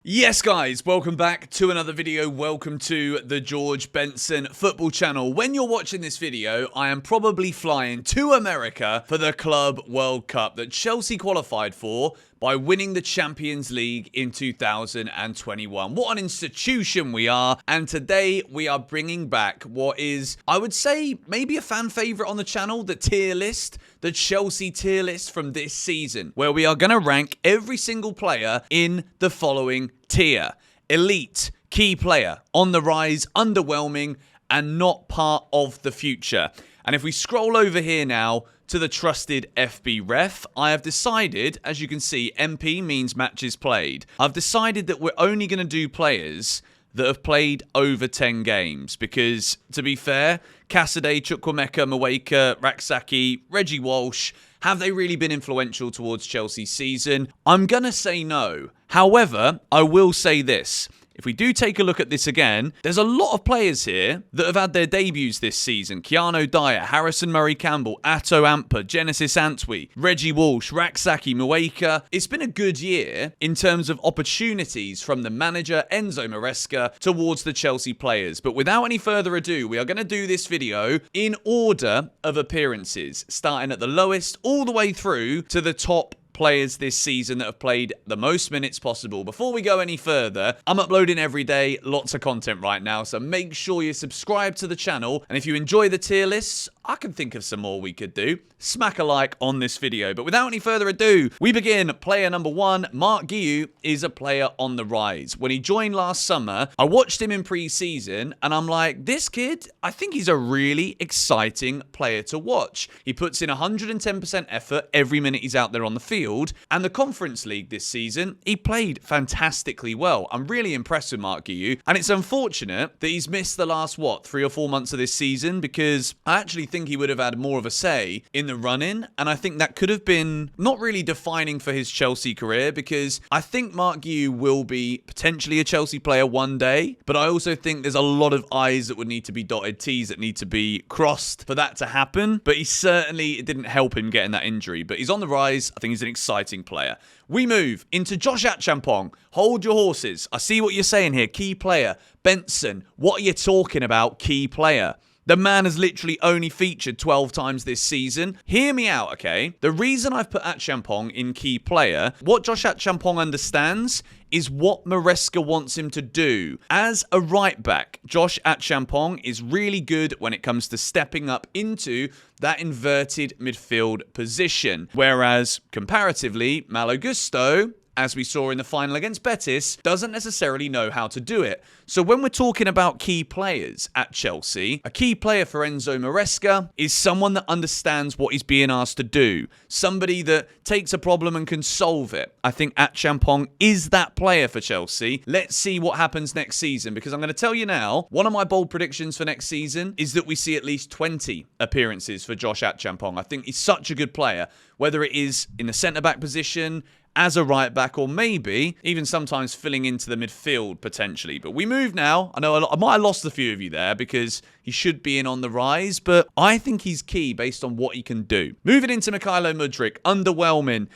Yes guys, welcome back to another video. Welcome to the George Benson football channel. When you're watching this video, I am probably flying to America for the Club World Cup that Chelsea qualified for by winning the Champions League in 2021. What an institution we are. And today we are bringing back what is, I would say, maybe a fan favourite on the channel, the tier list, the Chelsea tier list from this season, where we are going to rank every single player in the following tier: elite, key player, on the rise, underwhelming, and not part of the future. And if we scroll over here now to the trusted FB ref, I have decided, as you can see, MP means matches played. I've decided that we're only going to do players that have played over 10 games. Because, to be fair, Caicedo, Chukwuemeka, Madueke, Raksaki, Reggie Walsh, have they really been influential towards Chelsea's season? I'm going to say no. However, I will say this. If we do take a look at this again, there's a lot of players here that have had their debuts this season. Keanu Dyer, Harrison Murray-Campbell, Atto Amper, Genesis Antwi, Reggie Walsh, Raksaki, Madueke. It's been a good year in terms of opportunities from the manager, Enzo Maresca, towards the Chelsea players. But without any further ado, we are going to do this video in order of appearances, starting at the lowest all the way through to the top players this season that have played the most minutes possible. Before we go any further, I'm uploading every day, lots of content right now, so make sure you subscribe to the channel. And if you enjoy the tier lists, I can think of some more we could do. Smack a like on this video. But without any further ado, we begin. Player number 1, Mark Guiu, is a player on the rise. When he joined last summer, I watched him in pre-season and I'm like, this kid, I think he's a really exciting player to watch. He puts in 110% effort every minute he's out there on the field. And the Conference League this season, he played fantastically well. I'm really impressed with Mark Guiu. And it's unfortunate that he's missed the last, 3 or 4 months of this season, because I actually think he would have had more of a say in the run-in, and I think that could have been not really defining for his Chelsea career, because I think Mark Guiu will be potentially a Chelsea player one day, but I also think there's a lot of I's that would need to be dotted, T's that need to be crossed for that to happen. But it didn't help him getting that injury, but he's on the rise. I think he's an exciting player. We move into Josh Achampong. Hold your horses. I see what you're saying here. Key player. Benson, what are you talking about, key player? The man has literally only featured 12 times this season. Hear me out, okay? The reason I've put Achampong in key player, what Josh Achampong understands is what Maresca wants him to do. As a right back, Josh Achampong is really good when it comes to stepping up into that inverted midfield position. Whereas, comparatively, Malo Gusto, as we saw in the final against Betis, doesn't necessarily know how to do it. So when we're talking about key players at Chelsea, a key player for Enzo Maresca is someone that understands what he's being asked to do. Somebody that takes a problem and can solve it. I think Achampong is that player for Chelsea. Let's see what happens next season, because I'm going to tell you now, one of my bold predictions for next season is that we see at least 20 appearances for Josh Achampong. I think he's such a good player, whether it is in the centre-back position, as a right back, or maybe even sometimes filling into the midfield potentially. But we move now. I know I might have lost a few of you there because he should be in on the rise, but I think he's key based on what he can do. Moving into Mykhailo Mudryk, underwhelming.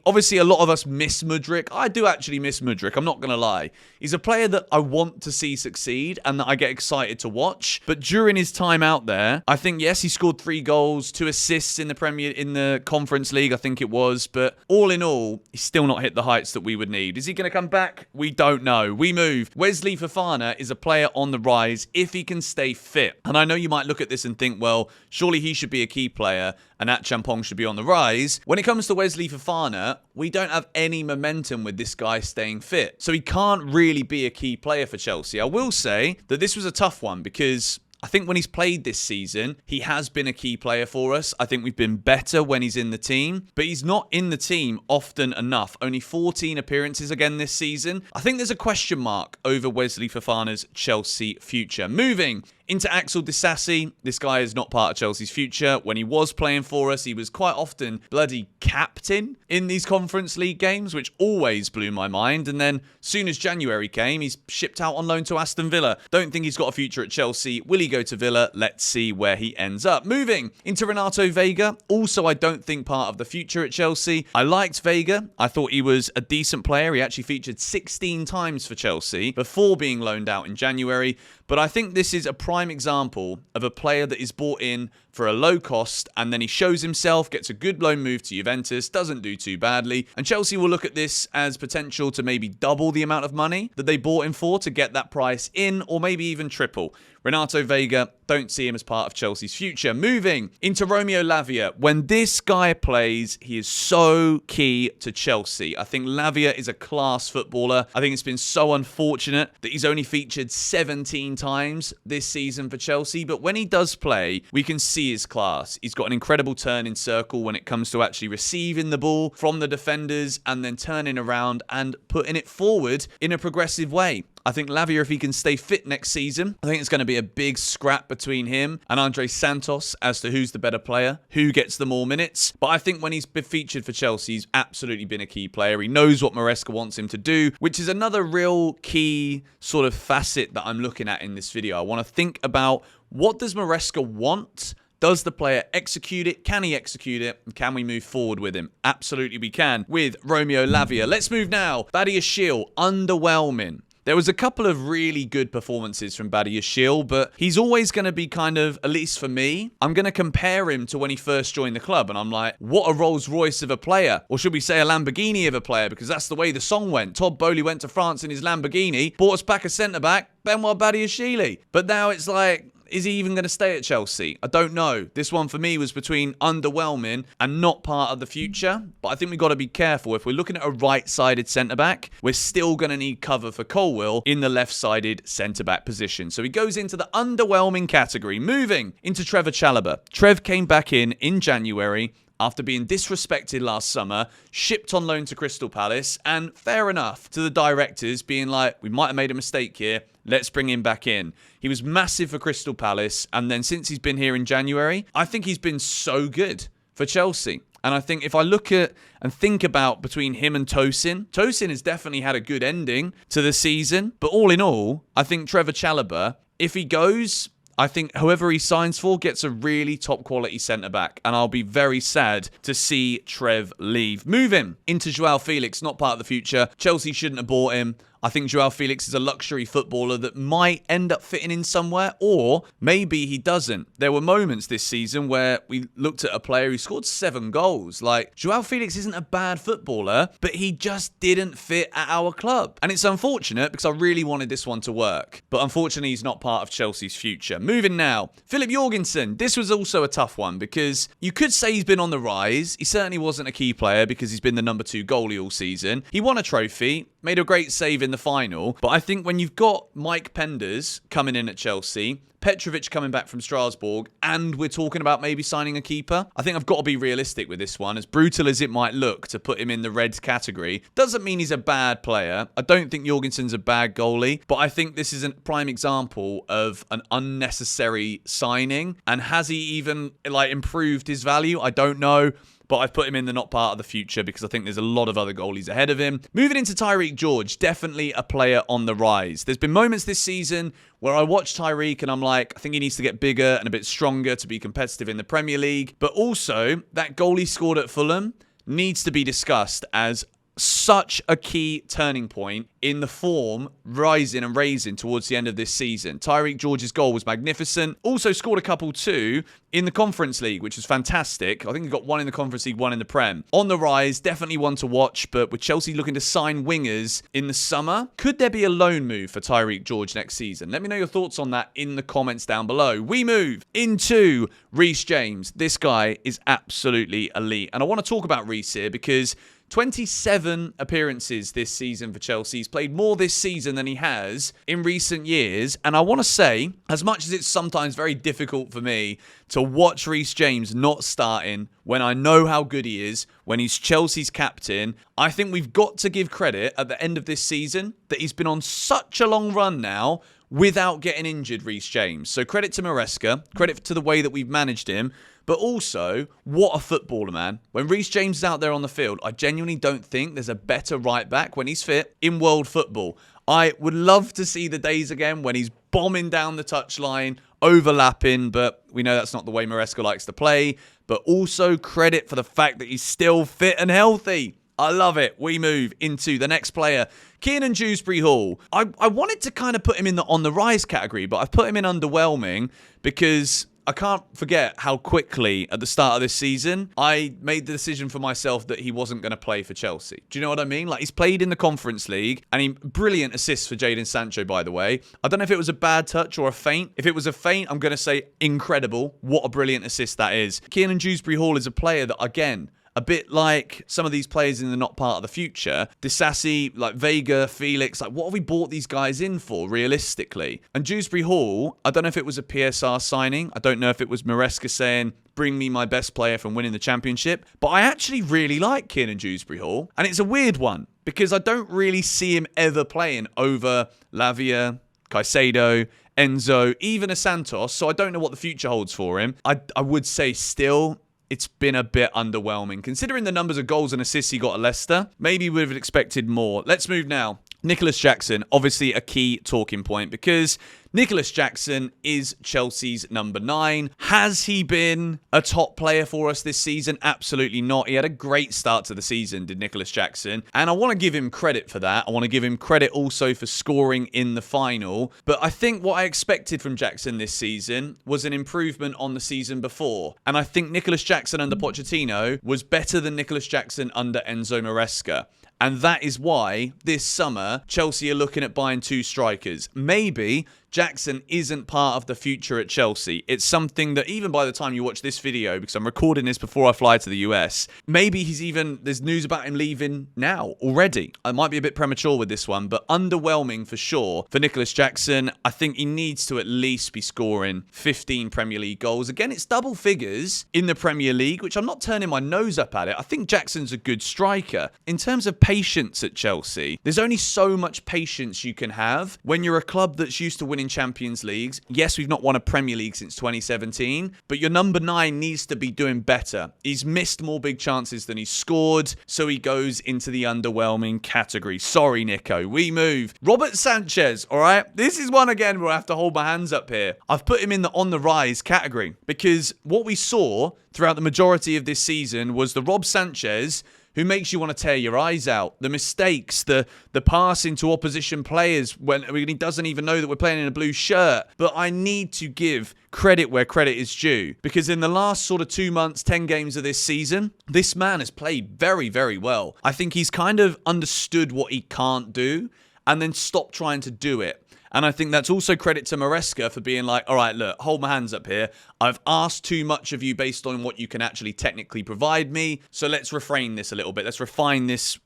Obviously a lot of us miss Mudryk. I do actually miss Mudryk, I'm not going to lie. He's a player that I want to see succeed and that I get excited to watch. But during his time out there, I think, yes, he scored 3 goals, 2 assists in the Conference League, I think it was. But all in all, he's still not hit the heights that we would need. Is he going to come back? We don't know. We move. Wesley Fofana is a player on the rise if he can stay fit. And I know you might look at this and think, well, surely he should be a key player and Achampong should be on the rise. When it comes to Wesley Fofana, we don't have any momentum with this guy staying fit. So he can't really be a key player for Chelsea. I will say that this was a tough one, because I think when he's played this season, he has been a key player for us. I think we've been better when he's in the team, but he's not in the team often enough. Only 14 appearances again this season. I think there's a question mark over Wesley Fofana's Chelsea future. Moving Into Axel Disasi. This guy is not part of Chelsea's future. When he was playing for us, he was quite often bloody captain in these Conference League games, which always blew my mind. And then soon as January came, he's shipped out on loan to Aston Villa. Don't think he's got a future at Chelsea. Will he go to Villa? Let's see where he ends up. Moving into Renato Vega. Also, I don't think part of the future at Chelsea. I liked Vega. I thought he was a decent player. He actually featured 16 times for Chelsea before being loaned out in January. But I think this is a prime example of a player that is bought in for a low cost, and then he shows himself, gets a good loan move to Juventus, doesn't do too badly, and Chelsea will look at this as potential to maybe double the amount of money that they bought him for to get that price in, or maybe even triple. Renato Vega, don't see him as part of Chelsea's future. Moving into Romeo Lavia. When this guy plays, he is so key to Chelsea. I think Lavia is a class footballer. I think it's been so unfortunate that he's only featured 17 times this season for Chelsea. But when he does play, we can see his class. He's got an incredible turn in circle when it comes to actually receiving the ball from the defenders and then turning around and putting it forward in a progressive way. I think Lavia, if he can stay fit next season, I think it's going to be a big scrap between him and Andre Santos as to who's the better player, who gets the more minutes. But I think when he's been featured for Chelsea, he's absolutely been a key player. He knows what Maresca wants him to do, which is another real key sort of facet that I'm looking at in this video. I want to think about, what does Maresca want? Does the player execute it? Can he execute it? And can we move forward with him? Absolutely we can with Romeo Lavia. Let's move now. Badiashile, underwhelming. There was a couple of really good performances from Badiashile, but he's always going to be kind of, at least for me, I'm going to compare him to when he first joined the club. And I'm like, what a Rolls Royce of a player. Or should we say a Lamborghini of a player? Because that's the way the song went. Todd Boehly went to France in his Lamborghini, bought us back a centre-back, Benoit Badiashile. But now it's like, is he even going to stay at Chelsea? I don't know. This one for me was between underwhelming and not part of the future. But I think we've got to be careful. If we're looking at a right-sided centre-back, we're still going to need cover for Colwill in the left-sided centre-back position. So he goes into the underwhelming category. Moving into Trevor Chalobah. Trev came back in January after being disrespected last summer, shipped on loan to Crystal Palace, and fair enough to the directors being like, we might have made a mistake here, let's bring him back in. He was massive for Crystal Palace, and then since he's been here in January, I think he's been so good for Chelsea. And I think if I look at and think about between him and Tosin has definitely had a good ending to the season, but all in all, I think Trevor Chalobah, if he goes, I think whoever he signs for gets a really top quality centre-back. And I'll be very sad to see Trev leave. Moving into Joao Felix, not part of the future. Chelsea shouldn't have bought him. I think Joao Felix is a luxury footballer that might end up fitting in somewhere, or maybe he doesn't. There were moments this season where we looked at a player who scored 7 goals. Like, Joao Felix isn't a bad footballer, but he just didn't fit at our club. And it's unfortunate because I really wanted this one to work. But unfortunately, he's not part of Chelsea's future. Moving now. Philip Jorgensen. This was also a tough one because you could say he's been on the rise. He certainly wasn't a key player because he's been the number 2 goalie all season. He won a trophy, made a great save in the final. But I think when you've got Mike Penders coming in at Chelsea, Petrovic coming back from Strasbourg, and we're talking about maybe signing a keeper, I think I've got to be realistic with this one. As brutal as it might look to put him in the Reds category, doesn't mean he's a bad player. I don't think Jorgensen's a bad goalie, but I think this is a prime example of an unnecessary signing. And has he even improved his value? I don't know. But I've put him in the not part of the future because I think there's a lot of other goalies ahead of him. Moving into Tyrique George, definitely a player on the rise. There's been moments this season where I watch Tyrique and I'm like, I think he needs to get bigger and a bit stronger to be competitive in the Premier League. But also, that goal he scored at Fulham needs to be discussed as such a key turning point in the form rising and raising towards the end of this season. Tyrique George's goal was magnificent. Also scored a couple too in the Conference League, which was fantastic. I think he got 1 in the Conference League, 1 in the Prem. On the rise, definitely one to watch, but with Chelsea looking to sign wingers in the summer, could there be a loan move for Tyrique George next season? Let me know your thoughts on that in the comments down below. We move into Reece James. This guy is absolutely elite. And I want to talk about Reece here because 27 appearances this season for Chelsea. He's played more this season than he has in recent years. And I want to say, as much as it's sometimes very difficult for me to watch Reece James not starting when I know how good he is, when he's Chelsea's captain, I think we've got to give credit at the end of this season that he's been on such a long run now without getting injured, Reece James. So credit to Maresca, credit to the way that we've managed him, but also, what a footballer, man. When Reece James is out there on the field, I genuinely don't think there's a better right back when he's fit in world football. I would love to see the days again when he's bombing down the touchline, overlapping, but we know that's not the way Maresca likes to play. But also credit for the fact that he's still fit and healthy. I love it. We move into the next player, Kiernan Dewsbury-Hall. I wanted to kind of put him in the on the rise category, but I've put him in underwhelming because I can't forget how quickly at the start of this season I made the decision for myself that he wasn't going to play for Chelsea. Do you know what I mean? Like, he's played in the Conference League and brilliant assists for Jadon Sancho, by the way. I don't know if it was a bad touch or a feint. If it was a feint, I'm going to say incredible. What a brilliant assist that is. Kiernan Dewsbury-Hall is a player that, again, a bit like some of these players in the not part of the future, Disasi, like Vega, Felix, like what have we bought these guys in for realistically? And Dewsbury-Hall, I don't know if it was a PSR signing. I don't know if it was Maresca saying, bring me my best player from winning the championship. But I actually really like Kiernan Dewsbury-Hall. And it's a weird one because I don't really see him ever playing over Lavia, Caicedo, Enzo, even a Santos. So I don't know what the future holds for him. I would say still, it's been a bit underwhelming. Considering the numbers of goals and assists he got at Leicester, maybe we would have expected more. Let's move now. Nicholas Jackson, obviously a key talking point because Nicholas Jackson is Chelsea's number 9. Has he been a top player for us this season? Absolutely not. He had a great start to the season, did Nicholas Jackson. And I want to give him credit for that. I want to give him credit also for scoring in the final. But I think what I expected from Jackson this season was an improvement on the season before. And I think Nicholas Jackson under Pochettino was better than Nicholas Jackson under Enzo Maresca. And that is why this summer, Chelsea are looking at buying 2 strikers. Maybe Jackson isn't part of the future at Chelsea. It's something that even by the time you watch this video, because I'm recording this before I fly to the US, maybe there's news about him leaving now already. I might be a bit premature with this one, but underwhelming for sure for Nicholas Jackson. I think he needs to at least be scoring 15 Premier League goals. Again, it's double figures in the Premier League, which I'm not turning my nose up at it. I think Jackson's a good striker. In terms of patience at Chelsea, there's only so much patience you can have when you're a club that's used to winning Champions Leagues. Yes, we've not won a Premier League since 2017, but your number 9 needs to be doing better. He's missed more big chances than he's scored, so he goes into the underwhelming category. Sorry, Nico. We move. Robert Sanchez, all right? This is one again where I have to hold my hands up here. I've put him in the on the rise category because what we saw throughout the majority of this season was the Rob Sanchez who makes you want to tear your eyes out. The mistakes, the passing to opposition players when he doesn't even know that we're playing in a blue shirt. But I need to give credit where credit is due because in the last sort of 2 months, 10 games of this season, this man has played very, very well. I think he's kind of understood what he can't do and then stopped trying to do it. And I think that's also credit to Maresca for being like, all right, look, hold my hands up here. I've asked too much of you based on what you can actually technically provide me. So let's refrain this a little bit. Let's refine this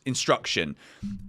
instruction.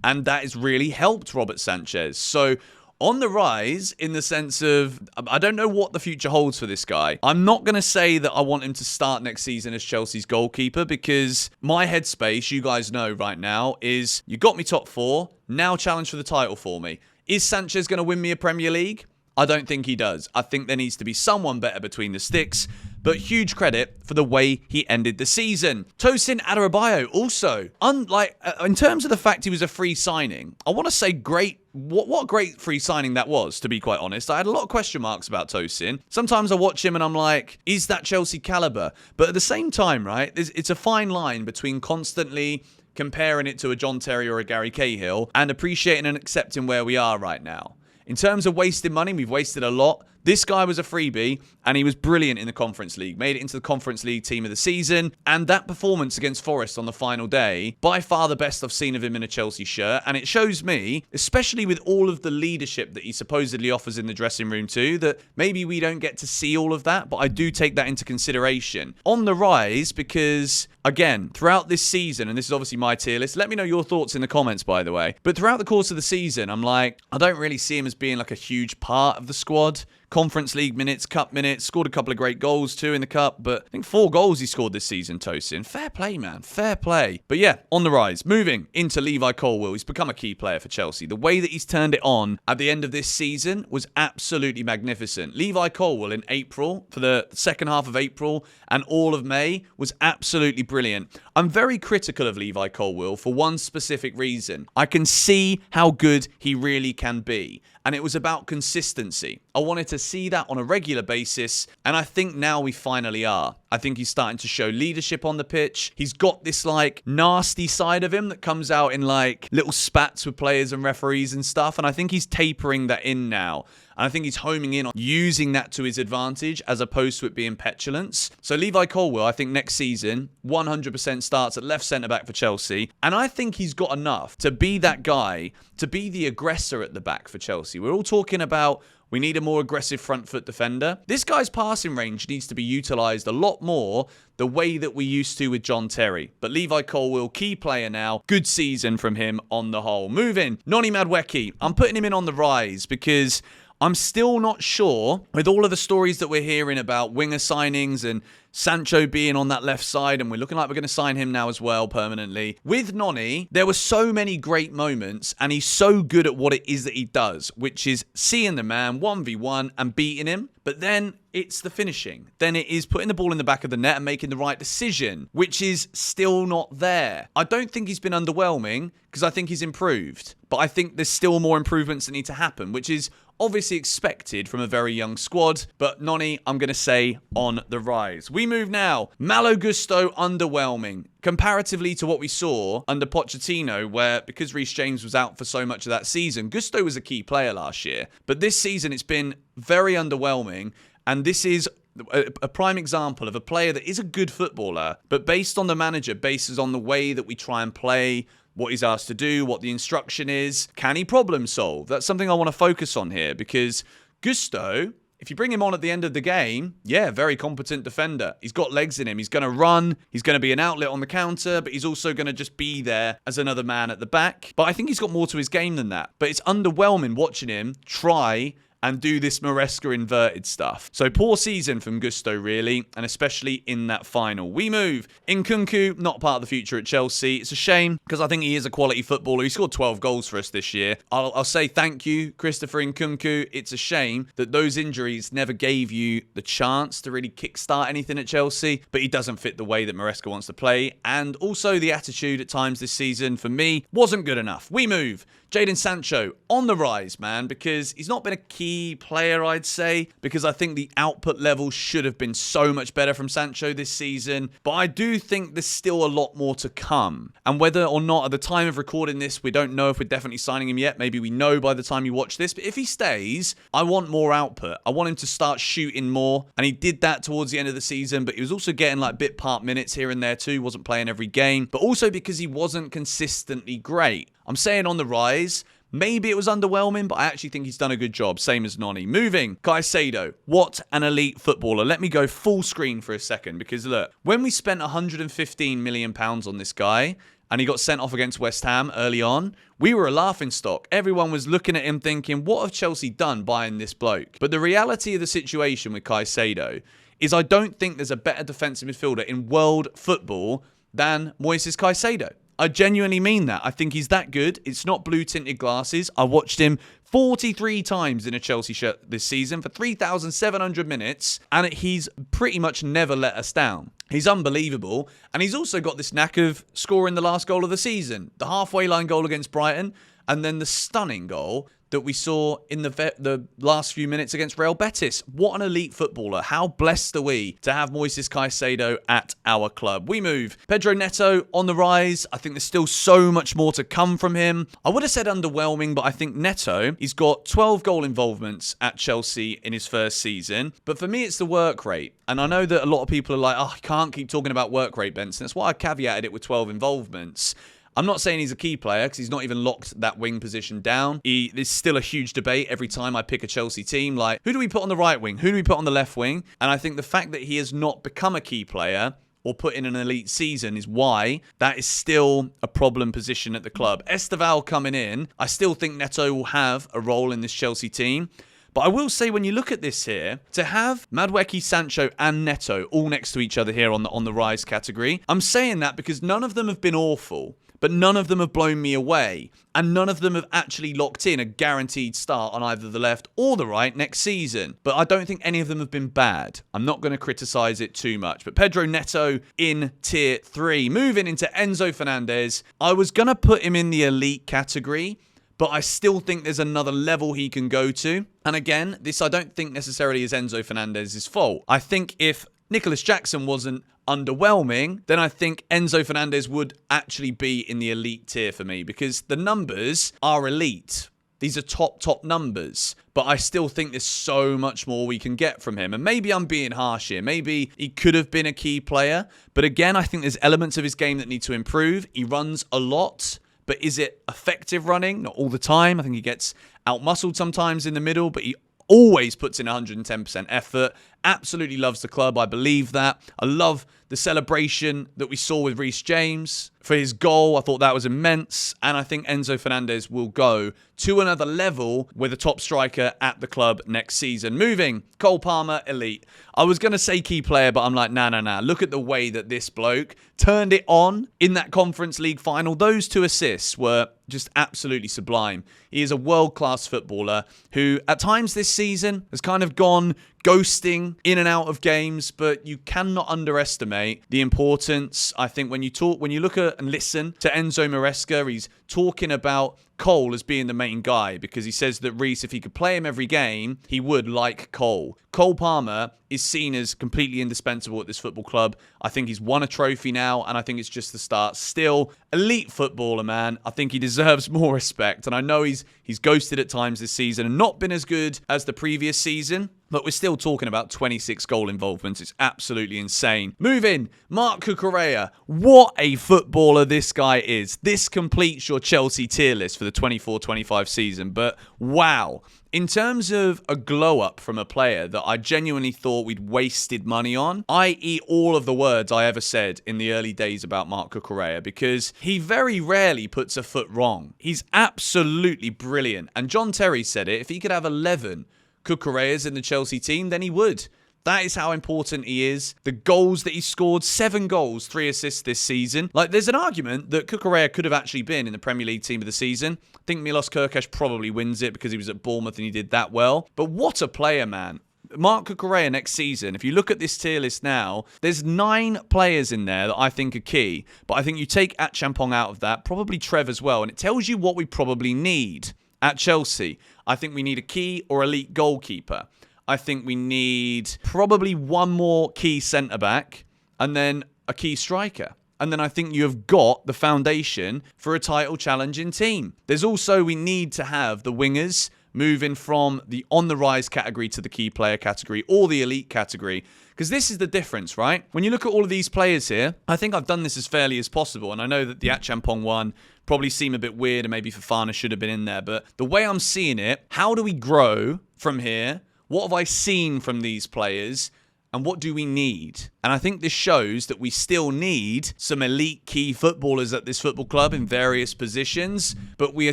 And that has really helped Robert Sanchez. So on the rise in the sense of, I don't know what the future holds for this guy. I'm not going to say that I want him to start next season as Chelsea's goalkeeper because my headspace, you guys know right now, is you got me top 4, now challenge for the title for me. Is Sanchez going to win me a Premier League? I don't think he does. I think there needs to be someone better between the sticks. But huge credit for the way he ended the season. Tosin Adarabioyo also. In terms of the fact he was a free signing, I want to say great. What a great free signing that was, to be quite honest. I had a lot of question marks about Tosin. Sometimes I watch him and I'm like, is that Chelsea caliber? But at the same time, right, it's a fine line between constantly comparing it to a John Terry or a Gary Cahill and appreciating and accepting where we are right now. In terms of wasting money, we've wasted a lot. This guy was a freebie, and he was brilliant in the Conference League. Made it into the Conference League team of the season, and that performance against Forest on the final day, by far the best I've seen of him in a Chelsea shirt, and it shows me, especially with all of the leadership that he supposedly offers in the dressing room too, that maybe we don't get to see all of that, but I do take that into consideration. On the rise, because again, throughout this season, and this is obviously my tier list, let me know your thoughts in the comments, by the way, but throughout the course of the season, I'm like, I don't really see him as being like a huge part of the squad. Conference League minutes, Cup minutes, scored a couple of great goals too in the Cup, but I think 4 goals he scored this season, Tosin. Fair play, man. Fair play. But yeah, on the rise. Moving into Levi Colwill. He's become a key player for Chelsea. The way that he's turned it on at the end of this season was absolutely magnificent. Levi Colwill in April, for the second half of April and all of May, was absolutely brilliant. I'm very critical of Levi Colwill for one specific reason. I can see how good he really can be. And it was about consistency. I wanted to see that on a regular basis, and I think now we finally are. I think he's starting to show leadership on the pitch. He's got this like nasty side of him that comes out in like little spats with players and referees and stuff, and I think he's tapering that in now. And I think he's homing in on using that to his advantage as opposed to it being petulance. So Levi Colwill, I think next season, 100% starts at left centre-back for Chelsea. And I think he's got enough to be that guy, to be the aggressor at the back for Chelsea. We're all talking about we need a more aggressive front foot defender. This guy's passing range needs to be utilised a lot more the way that we used to with John Terry. But Levi Colwill, key player now. Good season from him on the whole. Moving, Noni Madueke. I'm putting him in on the rise because I'm still not sure, with all of the stories that we're hearing about winger signings and Sancho being on that left side, and we're looking like we're going to sign him now as well permanently. With Noni, there were so many great moments, and he's so good at what it is that he does, which is seeing the man 1v1 and beating him. But then it's the finishing. Then it is putting the ball in the back of the net and making the right decision, which is still not there. I don't think he's been underwhelming because I think he's improved. But I think there's still more improvements that need to happen, which is obviously expected from a very young squad. But Noni, I'm going to say, on the rise. We move now. Malo Gusto, underwhelming. Comparatively to what we saw under Pochettino, where because Reece James was out for so much of that season, Gusto was a key player last year. But this season, it's been very underwhelming. And this is a prime example of a player that is a good footballer, but based on the manager, based on the way that we try and play, what he's asked to do, what the instruction is, can he problem solve? That's something I want to focus on here, because Gusto, if you bring him on at the end of the game, yeah, very competent defender. He's got legs in him. He's going to run. He's going to be an outlet on the counter, but he's also going to just be there as another man at the back. But I think he's got more to his game than that. But it's underwhelming watching him try and do this Maresca inverted stuff. So poor season from Gusto, really, and especially in that final. We move. Nkunku, not part of the future at Chelsea. It's a shame, because I think he is a quality footballer. He scored 12 goals for us this year. I'll say thank you, Christopher Nkunku. It's a shame that those injuries never gave you the chance to really kickstart anything at Chelsea, but he doesn't fit the way that Maresca wants to play, and also the attitude at times this season, for me, wasn't good enough. We move. Jadon Sancho, on the rise, man, because he's not been a key player, I'd say, because I think the output level should have been so much better from Sancho this season. But I do think there's still a lot more to come. And whether or not at the time of recording this, we don't know if we're definitely signing him yet. Maybe we know by the time you watch this. But if he stays, I want more output. I want him to start shooting more. And he did that towards the end of the season. But he was also getting like bit part minutes here and there too. He wasn't playing every game. But also because he wasn't consistently great. I'm saying on the rise. Maybe it was underwhelming, but I actually think he's done a good job. Same as Noni. Moving. Caicedo. What an elite footballer. Let me go full screen for a second, because look, when we spent £115 million on this guy and he got sent off against West Ham early on, we were a laughingstock. Everyone was looking at him thinking, what have Chelsea done buying this bloke? But the reality of the situation with Caicedo is I don't think there's a better defensive midfielder in world football than Moises Caicedo. I genuinely mean that. I think he's that good. It's not blue-tinted glasses. I watched him 43 times in a Chelsea shirt this season for 3,700 minutes, and he's pretty much never let us down. He's unbelievable, and he's also got this knack of scoring the last goal of the season, the halfway line goal against Brighton, and then the stunning goal that we saw in the last few minutes against Real Betis. What an elite footballer. How blessed are we to have Moises Caicedo at our club. We move. Pedro Neto on the rise. I think there's still so much more to come from him. I would have said underwhelming, but I think Neto, he's got 12 goal involvements at Chelsea in his first season. But for me, it's the work rate. And I know that a lot of people are like, oh, I can't keep talking about work rate, Benson. That's why I caveated it with 12 involvements. I'm not saying he's a key player because he's not even locked that wing position down. There's still a huge debate every time I pick a Chelsea team. Like, who do we put on the right wing? Who do we put on the left wing? And I think the fact that he has not become a key player or put in an elite season is why that is still a problem position at the club. Esteval coming in, I still think Neto will have a role in this Chelsea team. But I will say, when you look at this here, to have Madueke, Sancho, and Neto all next to each other here on the rise category, I'm saying that because none of them have been awful, but none of them have blown me away. And none of them have actually locked in a guaranteed start on either the left or the right next season. But I don't think any of them have been bad. I'm not going to criticise it too much. But Pedro Neto in tier 3. Moving into Enzo Fernandez. I was going to put him in the elite category, but I still think there's another level he can go to. And again, this I don't think necessarily is Enzo Fernandez's fault. I think if Nicholas Jackson wasn't underwhelming, then I think Enzo Fernandez would actually be in the elite tier for me, because the numbers are elite. These are top numbers. But I still think there's so much more we can get from him. And maybe I'm being harsh here. Maybe he could have been a key player. But again, I think there's elements of his game that need to improve. He runs a lot. But is it effective running? Not all the time. I think he gets out-muscled sometimes in the middle. But he always puts in 110% effort. Absolutely loves the club. I believe that. I love the celebration that we saw with Reece James for his goal. I thought that was immense. And I think Enzo Fernandez will go to another level with a top striker at the club next season. Moving, Cole Palmer, elite. I was going to say key player, but I'm like, nah. Look at the way that this bloke turned it on in that Conference League final. Those 2 assists were just absolutely sublime. He is a world-class footballer who at times this season has kind of gone ghosting in and out of games, but you cannot underestimate the importance. I think when you look at and listen to Enzo Maresca, he's talking about Cole as being the main guy, because he says that Reece, if he could play him every game, he would like Cole. Cole Palmer is seen as completely indispensable at this football club. I think he's won a trophy now, and I think it's just the start. Still, elite footballer, man. I think he deserves more respect, and I know he's ghosted at times this season and not been as good as the previous season. But we're still talking about 26 goal involvements. It's absolutely insane. Moving, Marc Cucurella. What a footballer this guy is. This completes your Chelsea tier list for the 24-25 season. But wow. In terms of a glow-up from a player that I genuinely thought we'd wasted money on, i.e. all of the words I ever said in the early days about Marc Cucurella, because he very rarely puts a foot wrong. He's absolutely brilliant. And John Terry said it, if he could have 11 Cucurellas in the Chelsea team, then he would. That is how important he is. The goals that he scored, 7 goals, 3 assists this season. Like, there's an argument that Kukurella could have actually been in the Premier League team of the season. I think Milos Kerkez probably wins it because he was at Bournemouth and he did that well. But what a player, man. Marc Cucurella next season, if you look at this tier list now, there's 9 players in there that I think are key. But I think you take Achampong out of that, probably Trev as well, and it tells you what we probably need at Chelsea. I think we need a key or elite goalkeeper. I think we need probably one more key centre-back and then a key striker. And then I think you have got the foundation for a title challenging team. There's also, we need to have the wingers moving from the on-the-rise category to the key player category or the elite category. Because this is the difference, right? When you look at all of these players here, I think I've done this as fairly as possible. And I know that the Achampong one probably seemed a bit weird and maybe Fofana should have been in there. But the way I'm seeing it, how do we grow from here? What have I seen from these players? And what do we need? And I think this shows that we still need some elite key footballers at this football club in various positions. But we are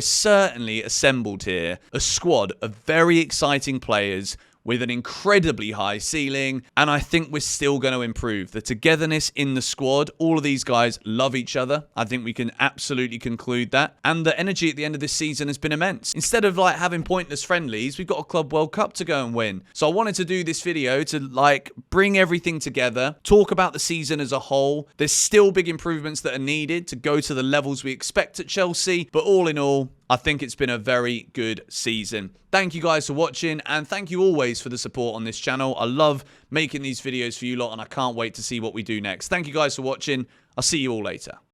certainly assembled here a squad of very exciting players with an incredibly high ceiling, and I think we're still going to improve. The togetherness in the squad, all of these guys love each other. I think we can absolutely conclude that. And the energy at the end of this season has been immense. Instead of like having pointless friendlies, we've got a Club World Cup to go and win. So I wanted to do this video to like bring everything together, talk about the season as a whole. There's still big improvements that are needed to go to the levels we expect at Chelsea, but all in all, I think it's been a very good season. Thank you guys for watching, and thank you always for the support on this channel. I love making these videos for you lot, and I can't wait to see what we do next. Thank you guys for watching. I'll see you all later.